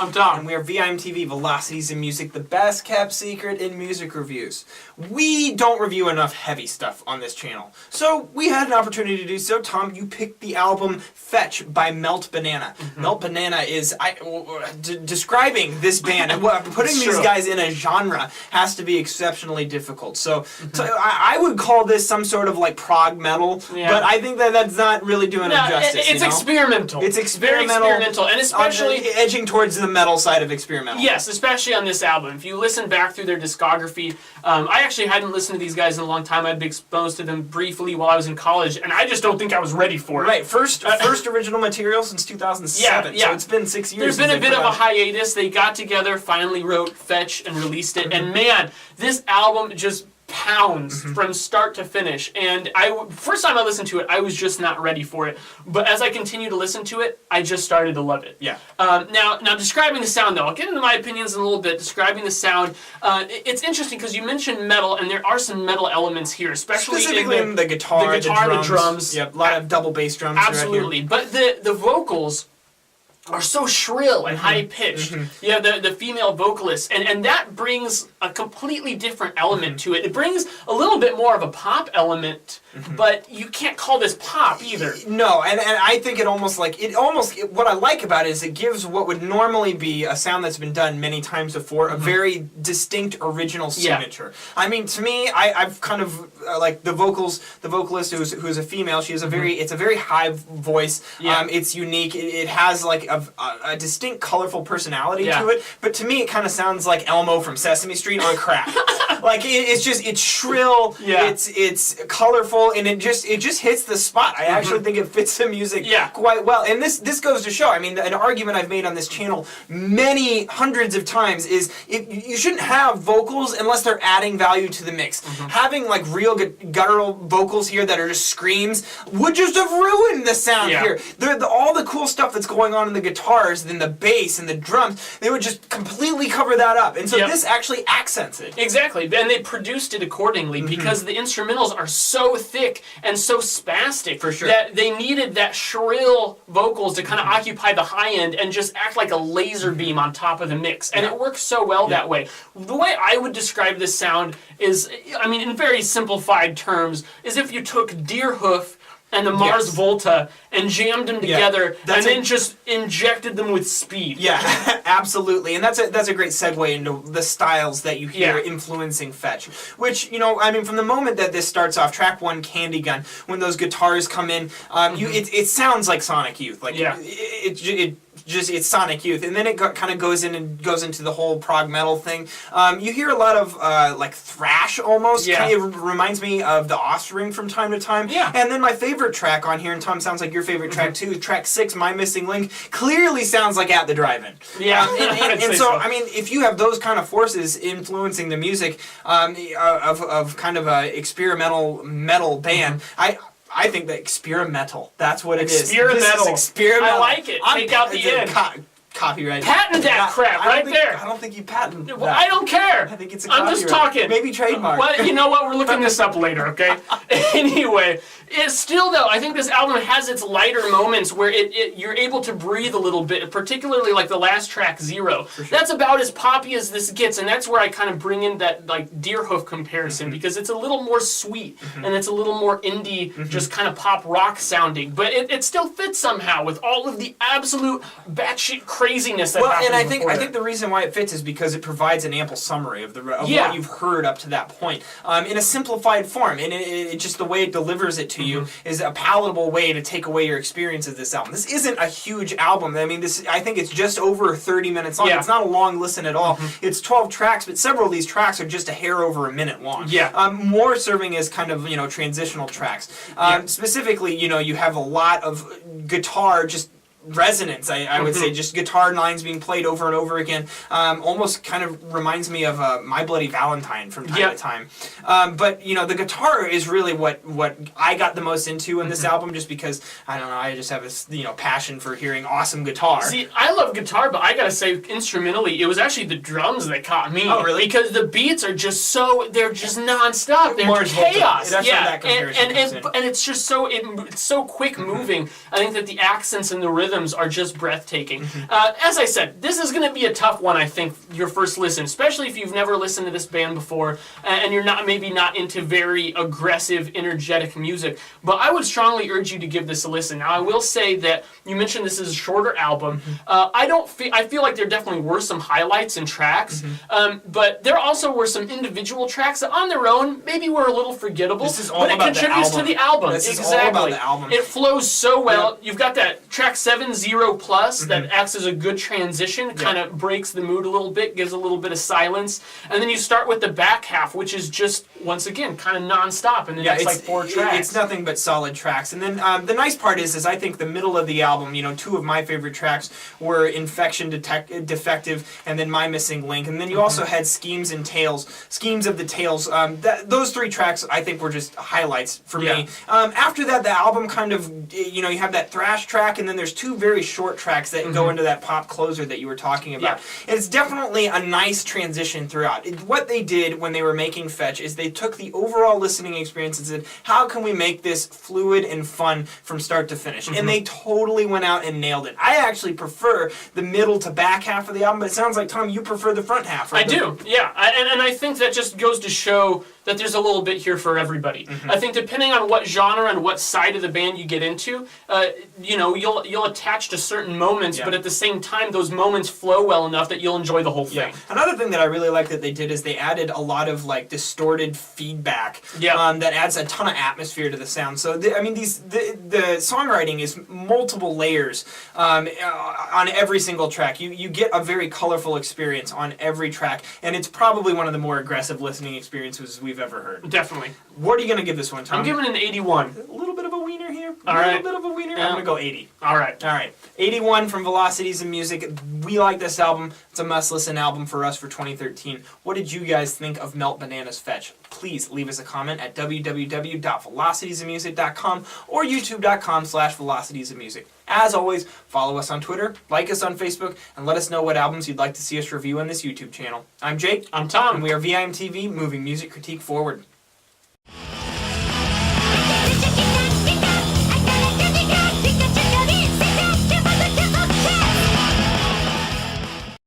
I'm Tom. And we are VIMTV, Velocities in Music, the best kept secret in music reviews. We don't review enough heavy stuff on this channel, so we had an opportunity to do so. Tom, you picked the album Fetch by Melt Banana. Melt Banana is, describing this band and putting these guys in a genre has to be exceptionally difficult. So, I would call this some sort of like prog metal, but I think that's not really doing it justice. It's experimental. It's experimental. Very experimental, and especially edging towards the metal side of experimental. Yes, especially on this album. If you listen back through their discography, I actually hadn't listened to these guys in a long time. I'd been exposed to them briefly while I was in college, and I just don't think I was ready for it. Right, first original material since 2007, so it's been 6 years. There's been a bit of a hiatus. They got together, finally wrote Fetch, and released it, and man, this album just pounds from start to finish. And first time I listened to it, I was just not ready for it. But as I continue to listen to it, I just started to love it. Yeah. Now describing the sound, though, I'll get into my opinions in a little bit. Describing the sound, it's interesting because you mentioned metal, and there are some metal elements here, especially specifically in the guitar, the drums. Yep, a lot of double bass drums. Absolutely, but the vocals are so shrill and high-pitched. You have the female vocalist, and that brings a completely different element to it. It brings a little bit more of a pop element, but you can't call this pop either. No, and I think what I like about it is it gives what would normally be a sound that's been done many times before, a very distinct original signature. I mean, to me, I've kind of, like the vocalist who's a female, she has it's a very high voice, it's unique, it has like a distinct, colorful personality to it. But to me, it kind of sounds like Elmo from Sesame Street on crack. Like it's shrill, it's colorful, and it just hits the spot. I actually think it fits the music quite well. And this goes to show. I mean, an argument I've made on this channel many hundreds of times is you shouldn't have vocals unless they're adding value to the mix. Having like real guttural vocals here that are just screams would just have ruined the sound here. All the cool stuff that's going on in the guitars, then the bass and the drums, they would just completely cover that up. And so this actually accents it. Exactly, and they produced it accordingly because the instrumentals are so thick and so spastic that they needed that shrill vocals to kind of occupy the high end and just act like a laser beam on top of the mix. And it works so well that way. The way I would describe this sound is, I mean, in very simplified terms, is if you took Deerhoof and the Mars Volta and jammed them together and then just injected them with speed. Yeah, absolutely. And that's a great segue into the styles that you hear influencing Fetch. Which, I mean, from the moment that this starts off, track 1, Candy Gun, when those guitars come in, it sounds like Sonic Youth. Like it's Sonic Youth, and then it kind of goes into the whole prog metal thing. You hear a lot of like thrash almost. Kind of reminds me of the Offspring from time to time. Yeah. And then my favorite track on here, and Tom, sounds like your favorite track too. Track 6, My Missing Link, clearly sounds like At the Drive-In. Yeah. And so I mean, if you have those kind of forces influencing the music of kind of a experimental metal band, I think that experimental. That's what it is. Experimental. This is experimental. I like it. Take out the end. Copyright. Patent that crap there. I don't think you patent that. Well, I don't care. I think it's a copyright. I'm just talking. Maybe trademark. Well, you know what? We're looking this up later, okay? Anyway, it's still, though, I think this album has its lighter moments where you're able to breathe a little bit, particularly like the last track, Zero. That's about as poppy as this gets, and that's where I kind of bring in that like Deerhoof comparison, because it's a little more sweet, and it's a little more indie, just kind of pop rock sounding, but it still fits somehow with all of the absolute batshit craziness that happens. And I think the reason why it fits is because it provides an ample summary of what you've heard up to that point in a simplified form, and it just the way it delivers it to you is a palatable way to take away your experience of this album. This isn't a huge album. I mean, I think it's just over 30 minutes long. It's not a long listen at all. It's 12 tracks, but several of these tracks are just a hair over a minute long. More serving as kind of transitional tracks. Specifically, you have a lot of guitar just resonance, I would say, just guitar lines being played over and over again. Almost kind of reminds me of My Bloody Valentine from time to time. But the guitar is really what I got the most into in this album, just because I don't know, I just have this passion for hearing awesome guitar. See, I love guitar, but I gotta say, instrumentally, it was actually the drums that caught me. Oh, really? Because the beats are just they're just non-stop. They're chaos. That's where that comparison comes in. And it's just it's so quick moving. I think that the accents and the rhythm rhythms are just breathtaking. As I said, this is going to be a tough one, I think, your first listen, especially if you've never listened to this band before and you're maybe not into very aggressive, energetic music. But I would strongly urge you to give this a listen. Now, I will say that you mentioned this is a shorter album. I feel like there definitely were some highlights and tracks, but there also were some individual tracks that on their own maybe were a little forgettable. This is all but it about contributes the album. to the album. This is exactly. all about the album. It flows so well. Yep. You've got that track 7-0 plus that acts as a good transition, kind of breaks the mood a little bit, gives a little bit of silence, and then you start with the back half, which is just once again kind of non-stop, and the next like 4 tracks. It's nothing but solid tracks. And then the nice part is I think the middle of the album, 2 of my favorite tracks were Infection Defective and then My Missing Link. And then you also had Schemes of the Tales. Those 3 tracks I think were just highlights for me. After that, the album kind of, you have that thrash track, and then there's 2 very short tracks that go into that pop closer that you were talking about. And it's definitely a nice transition throughout. What they did when they were making Fetch is they took the overall listening experience and said, how can we make this fluid and fun from start to finish? And they totally went out and nailed it. I actually prefer the middle to back half of the album, but it sounds like, Tom, you prefer the front half, right? I do, yeah. And I think that just goes to show that there's a little bit here for everybody. I think depending on what genre and what side of the band you get into, you'll attach to certain moments, but at the same time, those moments flow well enough that you'll enjoy the whole thing. Another thing that I really like that they did is they added a lot of like distorted feedback that adds a ton of atmosphere to the sound. So the songwriting is multiple layers on every single track. You get a very colorful experience on every track, and it's probably one of the more aggressive listening experiences we've ever heard. Definitely. What are you going to give this one, Tom? I'm giving it an 81. A little bit of a wiener here. All right. A little bit of a wiener. I'm going to go 80. All right. 81 from Velocities and Music. We like this album. It's a must-listen album for us for 2013. What did you guys think of Melt Banana's Fetch? Please leave us a comment at www.velocitiesandmusic.com or youtube.com/velocitiesandmusic. As always, follow us on Twitter, like us on Facebook, and let us know what albums you'd like to see us review on this YouTube channel. I'm Jake. I'm Tom. And we are VIMTV, moving music critique forward.